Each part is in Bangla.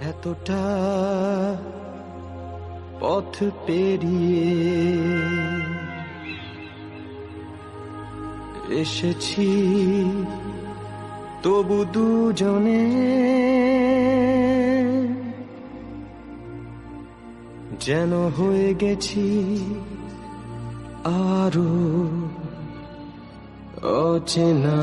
এতটা পথ পেরিয়ে এসেছি, তবু দুজনে যেন হয়ে গেছি আরো অচেনা।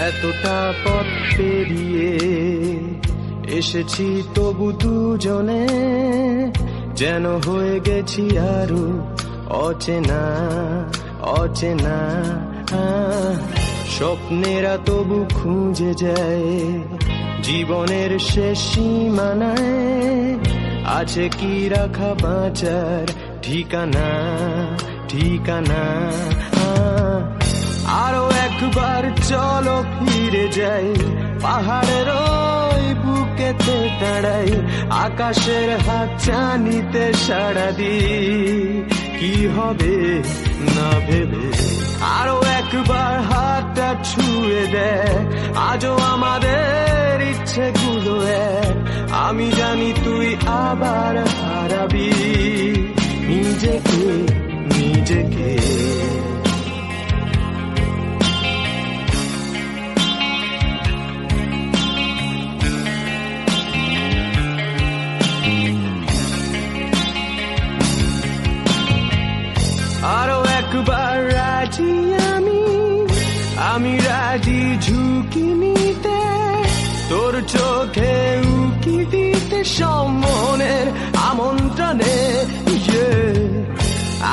এতটা পথ পেরিয়ে এসেছি, তবু দুজনে যেন হয়ে গেছি আরো অচেনা অচেনা। স্বপ্নেরা তবু খুঁজে যায় জীবনের শেষ সীমানায়, আছে কি রাখা বাঁচার ঠিকানা ঠিকানা। আরো একবার চলো ফিরে যাই, পাহাড়ের ওই বুকেতে দাঁড়াই, আকাশের হাত চানিতে সাড়া দি কি হবে না ভেবে। আরো একবার হাতটা ছুঁয়ে দেয়, আজও আমাদের ইচ্ছেগুলো এক। আমি জানি তুই আবার হারাবি নিজেকে নিজেকে। আরো একবার রাজি আমি রাজি ঝুঁকি নিতে, তোর চোখে উকি দিতে সম্মনের আমন্ত্রণে।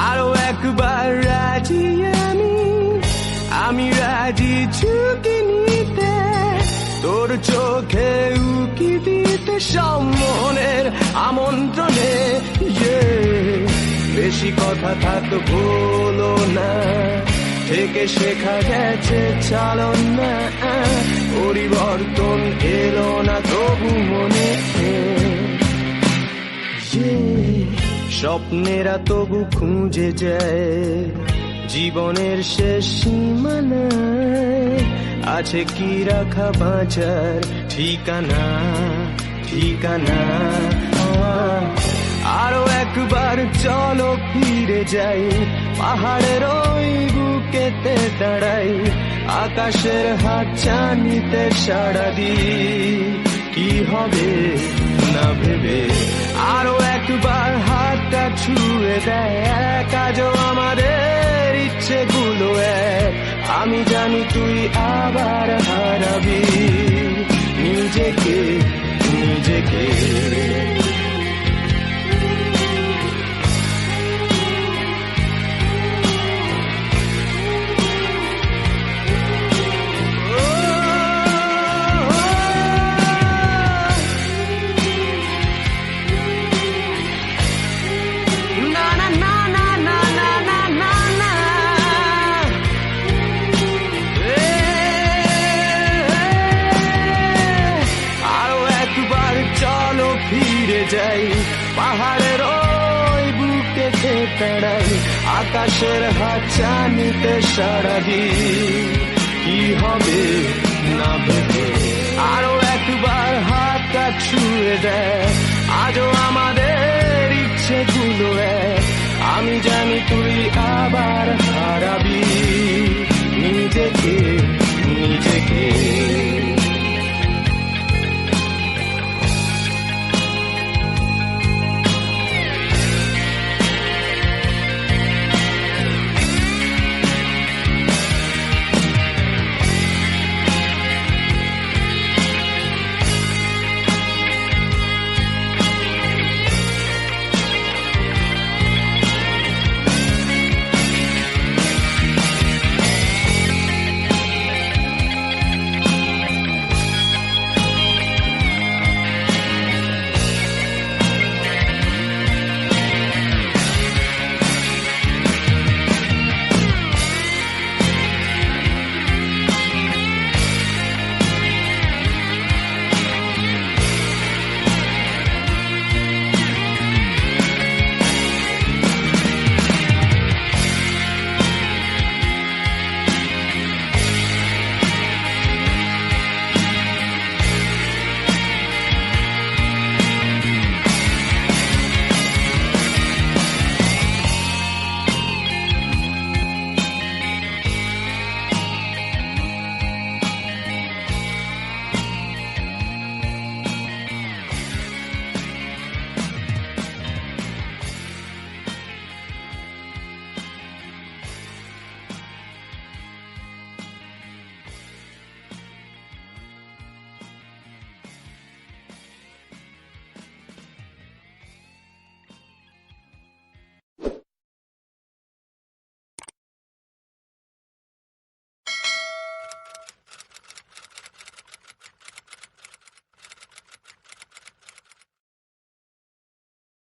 আরো একবার রাজি আমি রাজি ঝুঁকি নিতে, তোর চোখে উকি দিতে সম্মনের আমন্ত্রণে। বেশি কথা থাক বলো না, থেকে শেখা গেছে চালন না। পরিবর্তন এলো না তবু মনে, স্বপ্নেরা তবু খুঁজে যায় জীবনের শেষ সীমানায়, আছে কি রাখা বাঁচার ঠিকানা ঠিকানা। আরো একবার চলো ফিরে যাই, পাহাড়ের ওই বুকেতে দাঁড়াই, আকাশের হাত চানিতে সাড়া দি কি হবে না ভেবে। আরো একবার হাতটা ছুঁয়ে দেয়, আজও আমাদের ইচ্ছেগুলো এক। আমি জানি তুই আবার হারাবি নিজেকে নিজেকে। ফিরে যাই, পাহাড়ের ওই বুকেতে দাঁড়াই, আকাশের হাত চানিতে সাড়া দি কি হবে না ভেবে। আরো একবার হাতটা ছুঁয়ে দেয়, আজও আমাদের ইচ্ছেগুলো এক। আমি জানি তুই আবার